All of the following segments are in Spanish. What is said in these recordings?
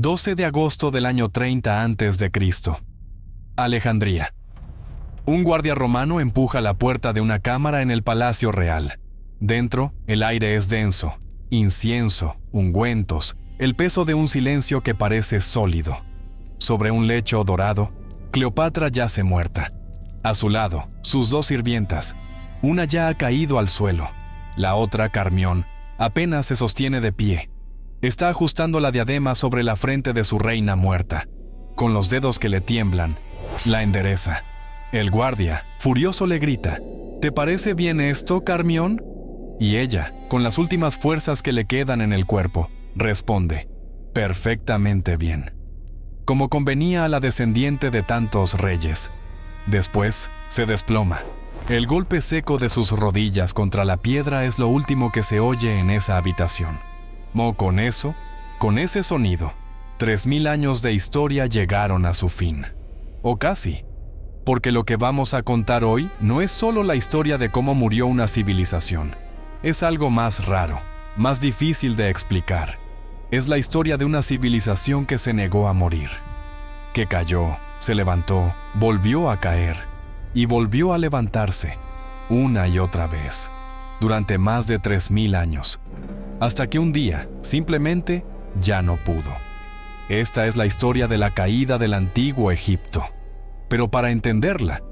12 de agosto del año 30 a.C. Alejandría. Un guardia romano empuja la puerta de una cámara en el palacio real. Dentro, el aire es denso, incienso, ungüentos, el peso de un silencio que parece sólido. Sobre un lecho dorado, Cleopatra yace muerta. A su lado, sus dos sirvientas. Una ya ha caído al suelo. La otra, Carmión, apenas se sostiene de pie. Está ajustando la diadema sobre la frente de su reina muerta. Con los dedos que le tiemblan, la endereza. El guardia, furioso, le grita: «¿Te parece bien esto, Carmión?». Y ella, con las últimas fuerzas que le quedan en el cuerpo, responde: «Perfectamente bien», como convenía a la descendiente de tantos reyes. Después, se desploma. El golpe seco de sus rodillas contra la piedra es lo último que se oye en esa habitación. Con ese sonido, 3000 años de historia llegaron a su fin. O casi. Porque lo que vamos a contar hoy no es solo la historia de cómo murió una civilización. Es algo más raro, más difícil de explicar. Es la historia de una civilización que se negó a morir. Que cayó, se levantó, volvió a caer y volvió a levantarse, una y otra vez, durante más de 3000 años. Hasta que un día, simplemente, ya no pudo. Esta es la historia de la caída del antiguo Egipto. Pero para entenderla,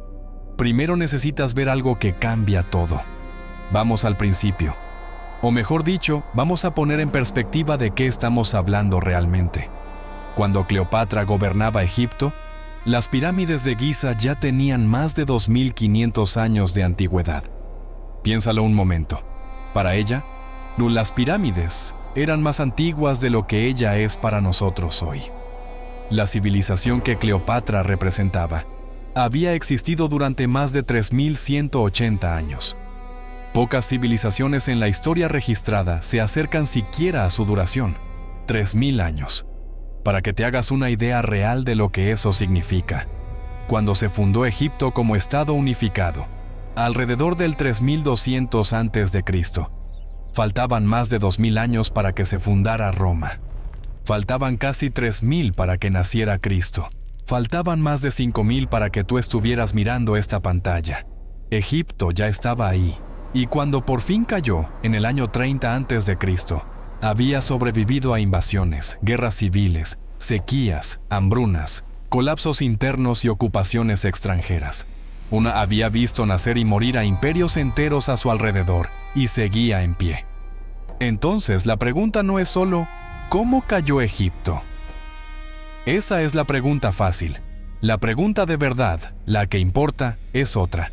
primero necesitas ver algo que cambia todo. Vamos al principio. O mejor dicho, vamos a poner en perspectiva de qué estamos hablando realmente. Cuando Cleopatra gobernaba Egipto, las pirámides de Giza ya tenían más de 2500 años de antigüedad. Piénsalo un momento. Para ella, las pirámides eran más antiguas de lo que ella es para nosotros hoy. La civilización que Cleopatra representaba había existido durante más de 3180 años. Pocas civilizaciones en la historia registrada se acercan siquiera a su duración, 3000 años. Para que te hagas una idea real de lo que eso significa, cuando se fundó Egipto como Estado unificado, alrededor del 3200 a.C., faltaban más de 2000 años para que se fundara Roma. Faltaban casi 3000 para que naciera Cristo. Faltaban más de 5000 para que tú estuvieras mirando esta pantalla. Egipto ya estaba ahí, y cuando por fin cayó, en el año 30 a.C., había sobrevivido a invasiones, guerras civiles, sequías, hambrunas, colapsos internos y ocupaciones extranjeras. Había visto nacer y morir a imperios enteros a su alrededor, y seguía en pie. Entonces, la pregunta no es solo ¿cómo cayó Egipto? Esa es la pregunta fácil. La pregunta de verdad, la que importa, es otra.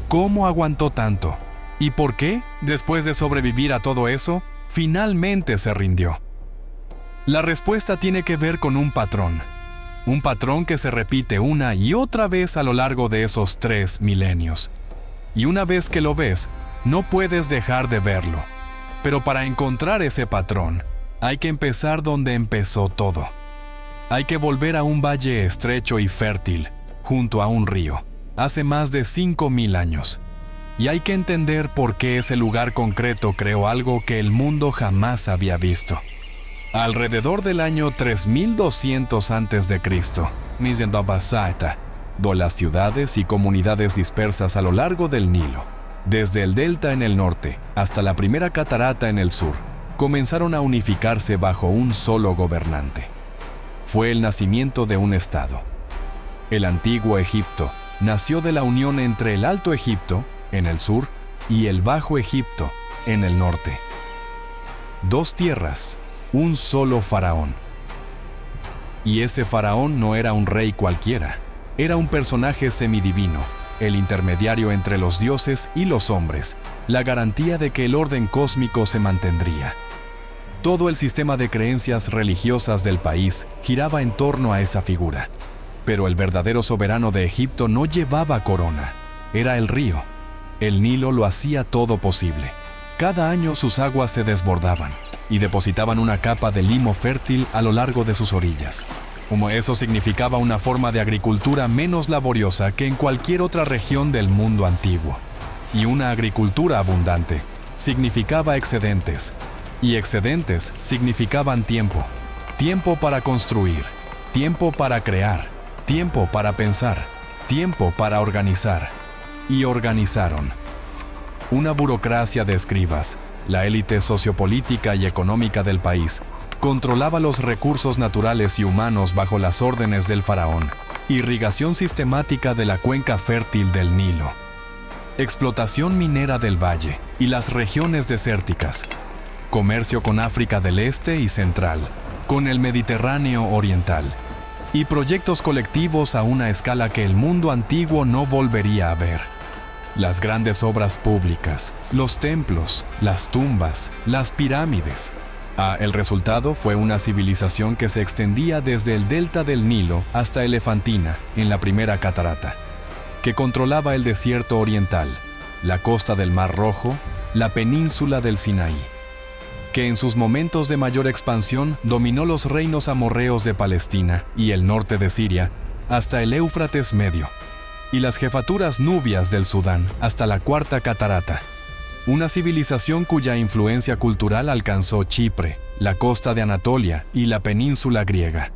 ¿Cómo aguantó tanto? ¿Y por qué, después de sobrevivir a todo eso, finalmente se rindió? La respuesta tiene que ver con un patrón que se repite una y otra vez a lo largo de esos 3 milenios. Y una vez que lo ves, no puedes dejar de verlo. Pero para encontrar ese patrón, hay que empezar donde empezó todo. Hay que volver a un valle estrecho y fértil, junto a un río, hace más de 5000 años. Y hay que entender por qué ese lugar concreto creó algo que el mundo jamás había visto. Alrededor del año 3200 a.C., las ciudades y comunidades dispersas a lo largo del Nilo, desde el delta en el norte hasta la primera catarata en el sur, comenzaron a unificarse bajo un solo gobernante. Fue el nacimiento de un estado. El antiguo Egipto nació de la unión entre el Alto Egipto, en el sur, y el Bajo Egipto, en el norte. 2 tierras, un solo faraón. Y ese faraón no era un rey cualquiera, era un personaje semidivino, el intermediario entre los dioses y los hombres, la garantía de que el orden cósmico se mantendría. Todo el sistema de creencias religiosas del país giraba en torno a esa figura. Pero el verdadero soberano de Egipto no llevaba corona, era el río. El Nilo lo hacía todo posible. Cada año sus aguas se desbordaban y depositaban una capa de limo fértil a lo largo de sus orillas. Como eso significaba una forma de agricultura menos laboriosa que en cualquier otra región del mundo antiguo. Y una agricultura abundante significaba excedentes, y excedentes significaban tiempo. tiempo para construir, tiempo para crear, tiempo para pensar, tiempo para organizar. Y organizaron. Una burocracia de escribas, la élite sociopolítica y económica del país, controlaba los recursos naturales y humanos bajo las órdenes del faraón. Irrigación sistemática de la cuenca fértil del Nilo. Explotación minera del valle y las regiones desérticas. Comercio con África del Este y Central, con el Mediterráneo Oriental. Y proyectos colectivos a una escala que el mundo antiguo no volvería a ver. Las grandes obras públicas, los templos, las tumbas, las pirámides. El resultado fue una civilización que se extendía desde el delta del Nilo hasta Elefantina, en la primera catarata, que controlaba el desierto oriental, la costa del Mar Rojo, la península del Sinaí, que en sus momentos de mayor expansión dominó los reinos amorreos de Palestina y el norte de Siria hasta el Éufrates Medio, y las jefaturas nubias del Sudán hasta la cuarta catarata. Una civilización cuya influencia cultural alcanzó Chipre, la costa de Anatolia y la península griega.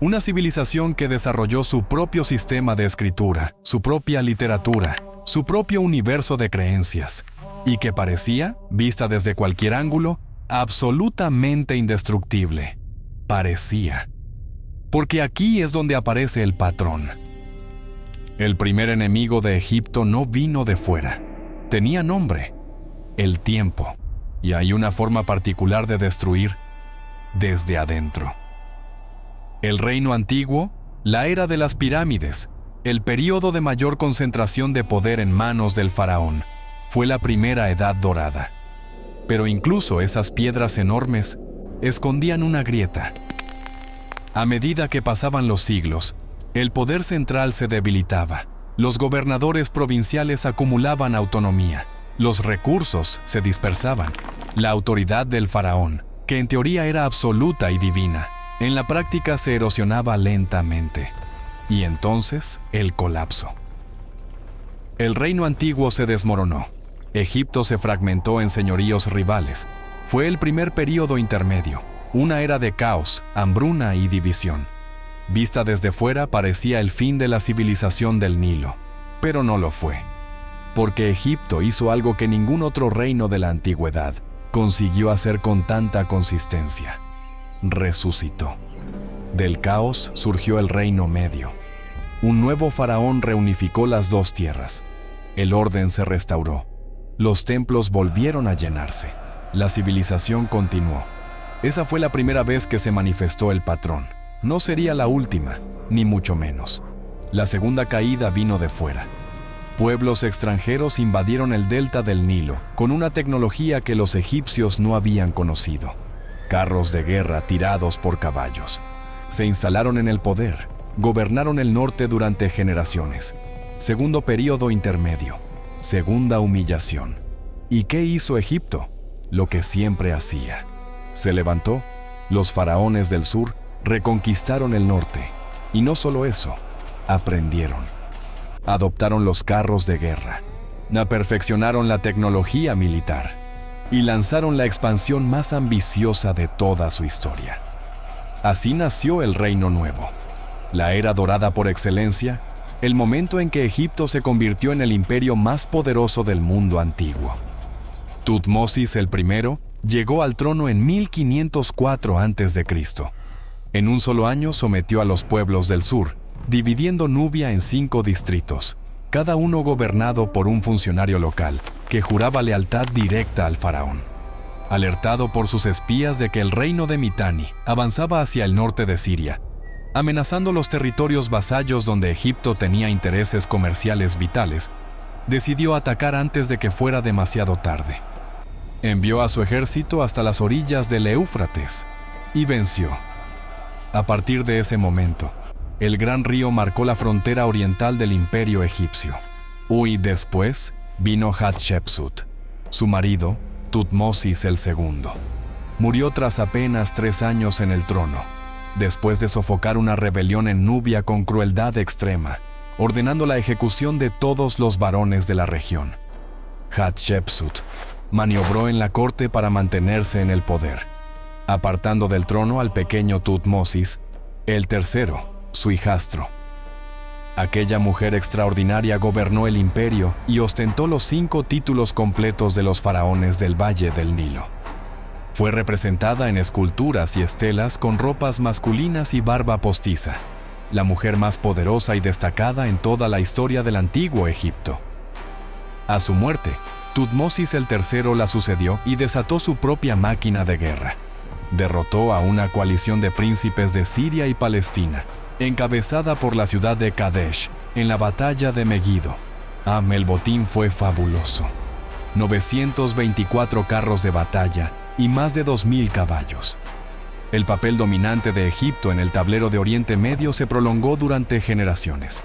Una civilización que desarrolló su propio sistema de escritura, su propia literatura, su propio universo de creencias, y que parecía, vista desde cualquier ángulo, absolutamente indestructible. Parecía. Porque aquí es donde aparece el patrón. El primer enemigo de Egipto no vino de fuera. Tenía nombre: el tiempo. Y hay una forma particular de destruir: desde adentro. El reino antiguo, la era de las pirámides, el período de mayor concentración de poder en manos del faraón, fue la primera edad dorada. Pero incluso esas piedras enormes escondían una grieta. A medida que pasaban los siglos, el poder central se debilitaba, los gobernadores provinciales acumulaban autonomía, los recursos se dispersaban. La autoridad del faraón, que en teoría era absoluta y divina, en la práctica se erosionaba lentamente. Y entonces, el colapso. El reino antiguo se desmoronó. Egipto se fragmentó en señoríos rivales. Fue el primer período intermedio, una era de caos, hambruna y división. Vista desde fuera parecía el fin de la civilización del Nilo, pero no lo fue. Porque Egipto hizo algo que ningún otro reino de la antigüedad consiguió hacer con tanta consistencia. Resucitó. Del caos surgió el Reino Medio. Un nuevo faraón reunificó las dos tierras. El orden se restauró. Los templos volvieron a llenarse. La civilización continuó. Esa fue la primera vez que se manifestó el patrón. No sería la última, ni mucho menos. La segunda caída vino de fuera. Pueblos extranjeros invadieron el delta del Nilo con una tecnología que los egipcios no habían conocido. Carros de guerra tirados por caballos. Se instalaron en el poder, gobernaron el norte durante generaciones. Segundo período intermedio, segunda humillación. ¿Y qué hizo Egipto? Lo que siempre hacía. Se levantó, los faraones del sur reconquistaron el norte. Y no solo eso, aprendieron. Adoptaron los carros de guerra, perfeccionaron la tecnología militar y lanzaron la expansión más ambiciosa de toda su historia. Así nació el Reino Nuevo, la era dorada por excelencia, el momento en que Egipto se convirtió en el imperio más poderoso del mundo antiguo. Tutmosis I llegó al trono en 1504 a.C. En un solo año sometió a los pueblos del sur, dividiendo Nubia en 5 distritos, cada uno gobernado por un funcionario local que juraba lealtad directa al faraón. Alertado por sus espías de que el reino de Mitanni avanzaba hacia el norte de Siria, amenazando los territorios vasallos donde Egipto tenía intereses comerciales vitales, decidió atacar antes de que fuera demasiado tarde. Envió a su ejército hasta las orillas del Éufrates y venció. A partir de ese momento, el gran río marcó la frontera oriental del imperio egipcio. Y después vino Hatshepsut. Su marido, Tutmosis II, murió tras apenas 3 años en el trono, después de sofocar una rebelión en Nubia con crueldad extrema, ordenando la ejecución de todos los varones de la región. Hatshepsut maniobró en la corte para mantenerse en el poder. apartando del trono al pequeño Tutmosis, el tercero, su hijastro. Aquella mujer extraordinaria gobernó el imperio y ostentó los 5 títulos completos de los faraones del Valle del Nilo. Fue representada en esculturas y estelas con ropas masculinas y barba postiza, la mujer más poderosa y destacada en toda la historia del antiguo Egipto. A su muerte, Tutmosis el III la sucedió y desató su propia máquina de guerra. Derrotó a una coalición de príncipes de Siria y Palestina, encabezada por la ciudad de Kadesh, en la batalla de Megido. El botín fue fabuloso. 924 carros de batalla y más de 2000 caballos. El papel dominante de Egipto en el tablero de Oriente Medio se prolongó durante generaciones.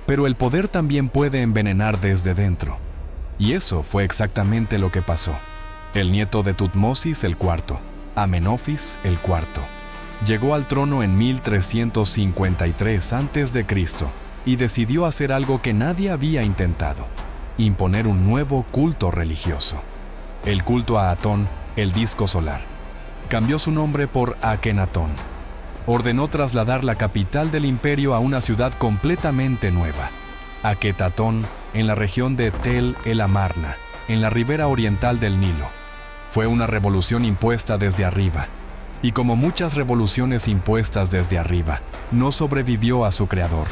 Pero el poder también puede envenenar desde dentro. Y eso fue exactamente lo que pasó. El nieto de Tutmosis el IV, Amenofis el IV, llegó al trono en 1353 a.C. y decidió hacer algo que nadie había intentado: imponer un nuevo culto religioso. El culto a Atón, el disco solar. Cambió su nombre por Akenatón. Ordenó trasladar la capital del imperio a una ciudad completamente nueva, Aketatón, en la región de Tel el Amarna, en la ribera oriental del Nilo. Fue una revolución impuesta desde arriba. Y como muchas revoluciones impuestas desde arriba, no sobrevivió a su creador.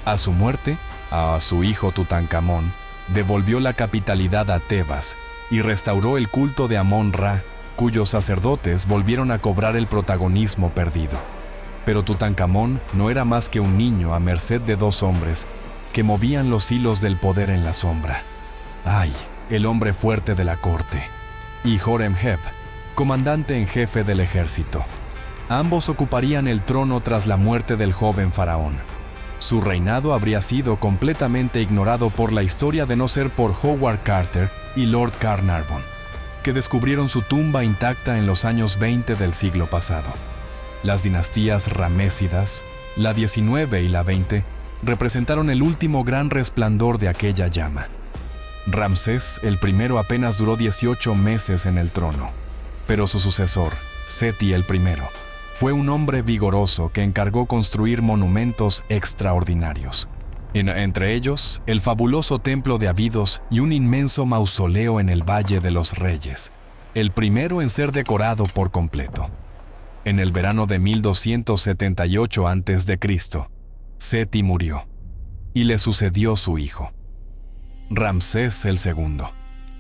A su muerte, a su hijo Tutankamón, devolvió la capitalidad a Tebas y restauró el culto de Amón-Ra, cuyos sacerdotes volvieron a cobrar el protagonismo perdido. Pero Tutankamón no era más que un niño a merced de 2 hombres que movían los hilos del poder en la sombra. El hombre fuerte de la corte, y Horemheb, comandante en jefe del ejército. Ambos ocuparían el trono tras la muerte del joven faraón. Su reinado habría sido completamente ignorado por la historia de no ser por Howard Carter y Lord Carnarvon, que descubrieron su tumba intacta en los años 20 del siglo pasado. Las dinastías ramésidas, la 19 y la 20, representaron el último gran resplandor de aquella llama. Ramsés el I apenas duró 18 meses en el trono, pero su sucesor, Seti el I, fue un hombre vigoroso que encargó construir monumentos extraordinarios. Entre ellos, el fabuloso templo de Abidos y un inmenso mausoleo en el Valle de los Reyes, el primero en ser decorado por completo. En el verano de 1278 a.C., Seti murió, y le sucedió su hijo, Ramsés el II.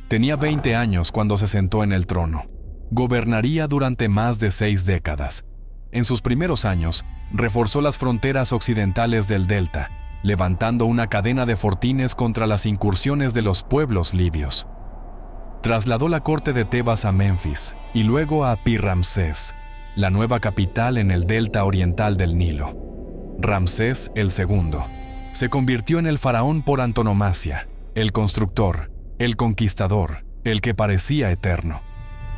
Tenía 20 años cuando se sentó en el trono. Gobernaría durante más de 6 décadas. En sus primeros años, reforzó las fronteras occidentales del delta, levantando una cadena de fortines contra las incursiones de los pueblos libios. Trasladó la corte de Tebas a Menfis y luego a Pi-Ramsés, la nueva capital en el delta oriental del Nilo. Ramsés el II se convirtió en el faraón por antonomasia, el constructor, el conquistador, el que parecía eterno.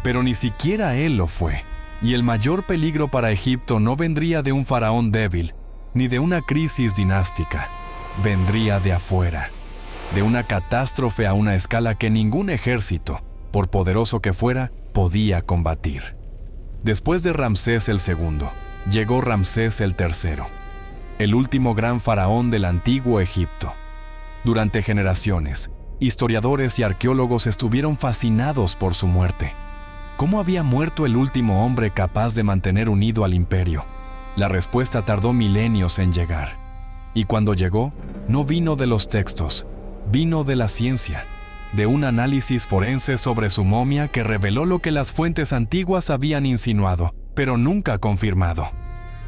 Pero ni siquiera él lo fue, y el mayor peligro para Egipto no vendría de un faraón débil, ni de una crisis dinástica. Vendría de afuera, de una catástrofe a una escala que ningún ejército, por poderoso que fuera, podía combatir. Después de Ramsés el II, llegó Ramsés el III, el último gran faraón del antiguo Egipto. Durante generaciones, historiadores y arqueólogos estuvieron fascinados por su muerte. ¿Cómo había muerto el último hombre capaz de mantener unido al imperio? La respuesta tardó milenios en llegar. Y cuando llegó, no vino de los textos, vino de la ciencia, de un análisis forense sobre su momia que reveló lo que las fuentes antiguas habían insinuado, pero nunca confirmado.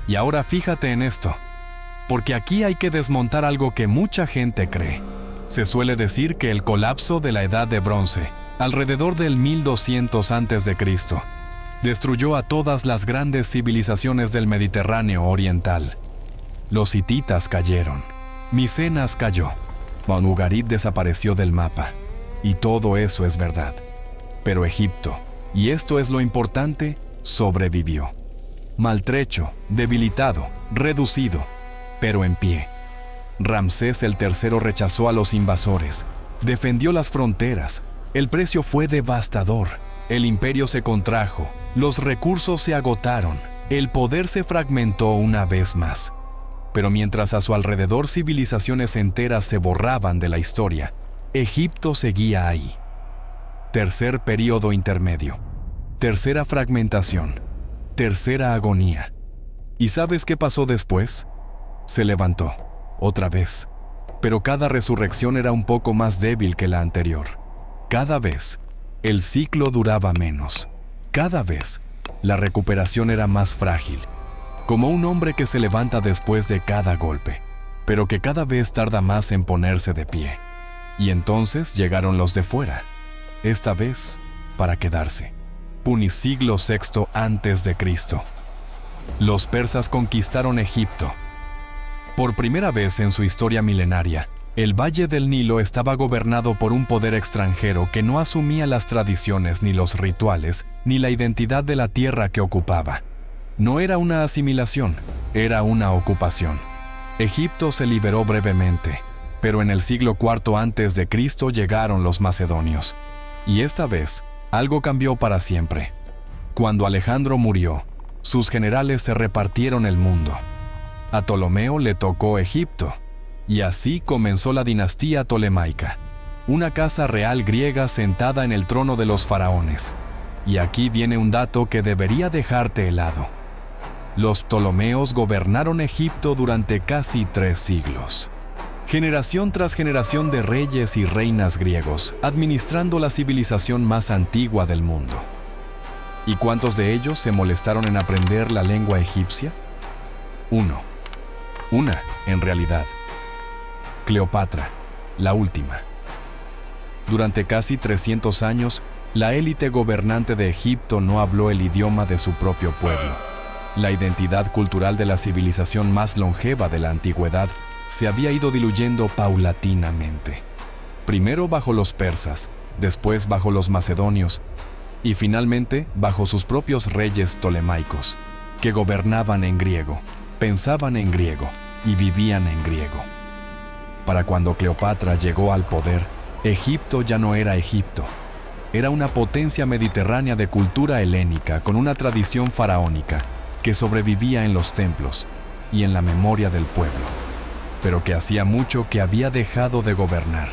Y ahora fíjate en esto, porque aquí hay que desmontar algo que mucha gente cree. Se suele decir que el colapso de la Edad de Bronce, alrededor del 1200 a.C., destruyó a todas las grandes civilizaciones del Mediterráneo oriental. Los hititas cayeron, Micenas cayó, Ugarit desapareció del mapa, y todo eso es verdad. Pero Egipto, y esto es lo importante, sobrevivió. Maltrecho, debilitado, reducido, pero en pie. Ramsés el III rechazó a los invasores, defendió las fronteras. El precio fue devastador, El imperio se contrajo, los recursos se agotaron, el poder se fragmentó una vez más. Pero mientras a su alrededor civilizaciones enteras se borraban de la historia, Egipto seguía ahí. Tercer período intermedio. Tercera fragmentación. Tercera agonía. ¿Y sabes qué pasó después? Se levantó, otra vez. Pero cada resurrección era un poco más débil que la anterior. Cada vez, el ciclo duraba menos. Cada vez, la recuperación era más frágil. Como un hombre que se levanta después de cada golpe, pero que cada vez tarda más en ponerse de pie. Y entonces llegaron los de fuera, esta vez para quedarse. Punisiglo VI antes de Cristo. Los persas conquistaron Egipto. Por primera vez en su historia milenaria, el Valle del Nilo estaba gobernado por un poder extranjero que no asumía las tradiciones ni los rituales ni la identidad de la tierra que ocupaba. No era una asimilación, era una ocupación. Egipto se liberó brevemente, pero en el siglo IV antes de Cristo llegaron los macedonios. Y esta vez, algo cambió para siempre. Cuando Alejandro murió, sus generales se repartieron el mundo. A Ptolomeo le tocó Egipto, y así comenzó la dinastía tolemaica, una casa real griega sentada en el trono de los faraones. Y aquí viene un dato que debería dejarte helado. Los Ptolomeos gobernaron Egipto durante casi 3 siglos. Generación tras generación de reyes y reinas griegos, administrando la civilización más antigua del mundo. ¿Y cuántos de ellos se molestaron en aprender la lengua egipcia? Una, en realidad. Cleopatra, la última. Durante casi 300 años, la élite gobernante de Egipto no habló el idioma de su propio pueblo. La identidad cultural de la civilización más longeva de la antigüedad se había ido diluyendo paulatinamente. Primero bajo los persas, después bajo los macedonios, y finalmente bajo sus propios reyes tolemaicos, que gobernaban en griego, pensaban en griego y vivían en griego. Para cuando Cleopatra llegó al poder, Egipto ya no era Egipto. Era una potencia mediterránea de cultura helénica con una tradición faraónica que sobrevivía en los templos y en la memoria del pueblo, pero que hacía mucho que había dejado de gobernar.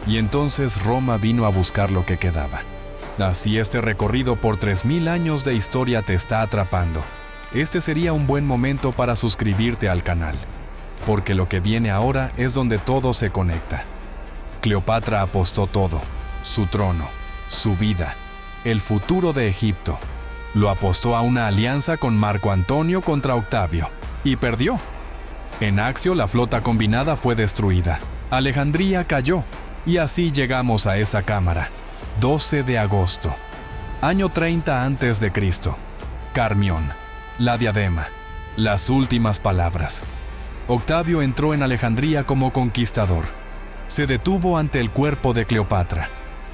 Y entonces Roma vino a buscar lo que quedaba. Si este recorrido por 3000 años de historia te está atrapando, este sería un buen momento para suscribirte al canal, porque lo que viene ahora es donde todo se conecta. Cleopatra apostó todo, su trono, su vida, el futuro de Egipto. Lo apostó a una alianza con Marco Antonio contra Octavio, y perdió. En Accio la flota combinada fue destruida, Alejandría cayó, y así llegamos a esa cámara. 12 de agosto, año 30 antes de Cristo. Carmión, la diadema, las últimas palabras. Octavio entró en Alejandría como conquistador. Se detuvo ante el cuerpo de Cleopatra,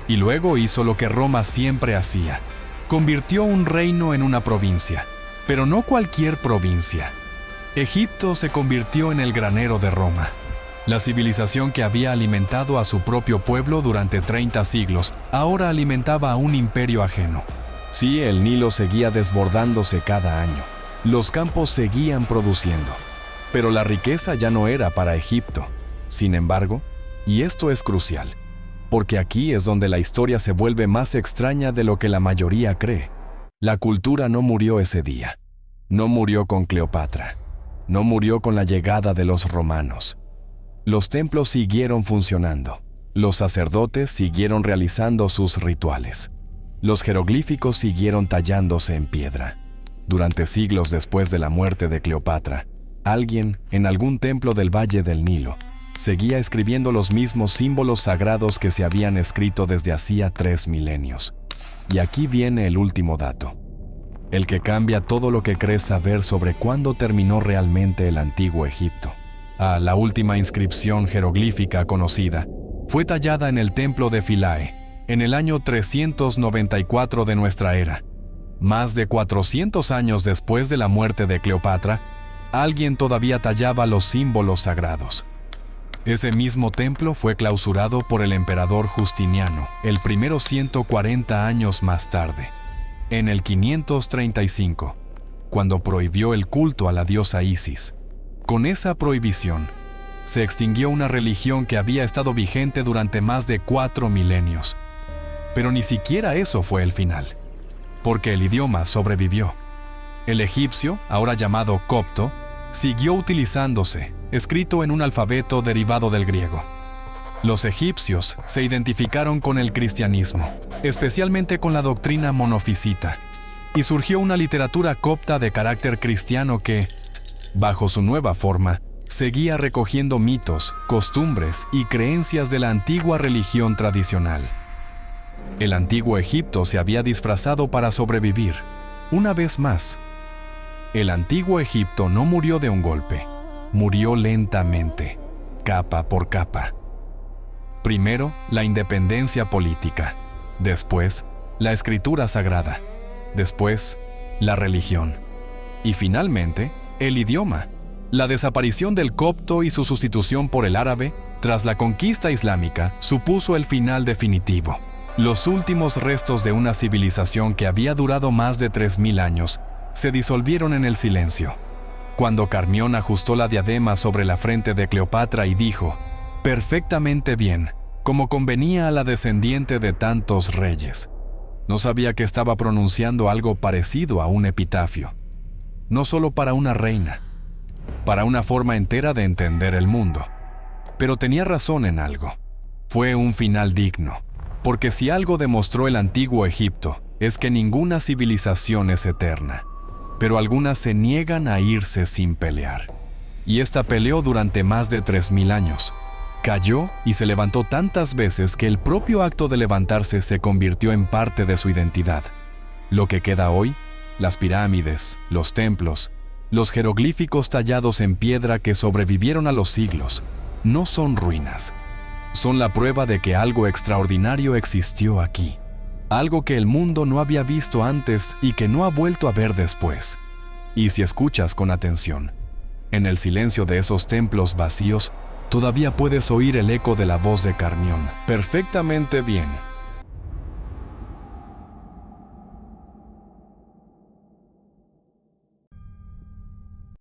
y luego hizo lo que Roma siempre hacía. Convirtió un reino en una provincia, pero no cualquier provincia. Egipto se convirtió en el granero de Roma. La civilización que había alimentado a su propio pueblo durante 30 siglos, ahora alimentaba a un imperio ajeno. Sí, el Nilo seguía desbordándose cada año. Los campos seguían produciendo. Pero la riqueza ya no era para Egipto. Sin embargo, y esto es crucial, porque aquí es donde la historia se vuelve más extraña de lo que la mayoría cree. La cultura no murió ese día. No murió con Cleopatra. No murió con la llegada de los romanos. Los templos siguieron funcionando. Los sacerdotes siguieron realizando sus rituales. Los jeroglíficos siguieron tallándose en piedra. Durante siglos después de la muerte de Cleopatra, alguien, en algún templo del Valle del Nilo, seguía escribiendo los mismos símbolos sagrados que se habían escrito desde hacía 3 milenios. Y aquí viene el último dato, el que cambia todo lo que crees saber sobre cuándo terminó realmente el antiguo Egipto. La última inscripción jeroglífica conocida fue tallada en el templo de Philae, en el año 394 de nuestra era. Más de 400 años después de la muerte de Cleopatra, alguien todavía tallaba los símbolos sagrados. Ese mismo templo fue clausurado por el emperador Justiniano, el primero 140 años más tarde, en el 535, cuando prohibió el culto a la diosa Isis. Con esa prohibición, se extinguió una religión que había estado vigente durante más de 4 milenios. Pero ni siquiera eso fue el final, porque el idioma sobrevivió. El egipcio, ahora llamado copto, siguió utilizándose, escrito en un alfabeto derivado del griego. Los egipcios se identificaron con el cristianismo, especialmente con la doctrina monofisita, y surgió una literatura copta de carácter cristiano que, bajo su nueva forma, seguía recogiendo mitos, costumbres y creencias de la antigua religión tradicional. El antiguo Egipto se había disfrazado para sobrevivir. Una vez más, el antiguo Egipto no murió de un golpe, murió lentamente, capa por capa. Primero, la independencia política, después, la escritura sagrada, después, la religión, y finalmente, el idioma. La desaparición del copto y su sustitución por el árabe, tras la conquista islámica, supuso el final definitivo. Los últimos restos de una civilización que había durado más de 3000 años se disolvieron en el silencio. Cuando Carmión ajustó la diadema sobre la frente de Cleopatra y dijo, perfectamente bien, como convenía a la descendiente de tantos reyes. No sabía que estaba pronunciando algo parecido a un epitafio. No solo para una reina, para una forma entera de entender el mundo. Pero tenía razón en algo. Fue un final digno, porque si algo demostró el antiguo Egipto, es que ninguna civilización es eterna, pero algunas se niegan a irse sin pelear. Y esta peleó durante más de 3000 años. Cayó y se levantó tantas veces que el propio acto de levantarse se convirtió en parte de su identidad. Lo que queda hoy, las pirámides, los templos, los jeroglíficos tallados en piedra que sobrevivieron a los siglos, no son ruinas. Son la prueba de que algo extraordinario existió aquí. Algo que el mundo no había visto antes y que no ha vuelto a ver después. Y si escuchas con atención, en el silencio de esos templos vacíos, todavía puedes oír el eco de la voz de Carmión. Perfectamente bien.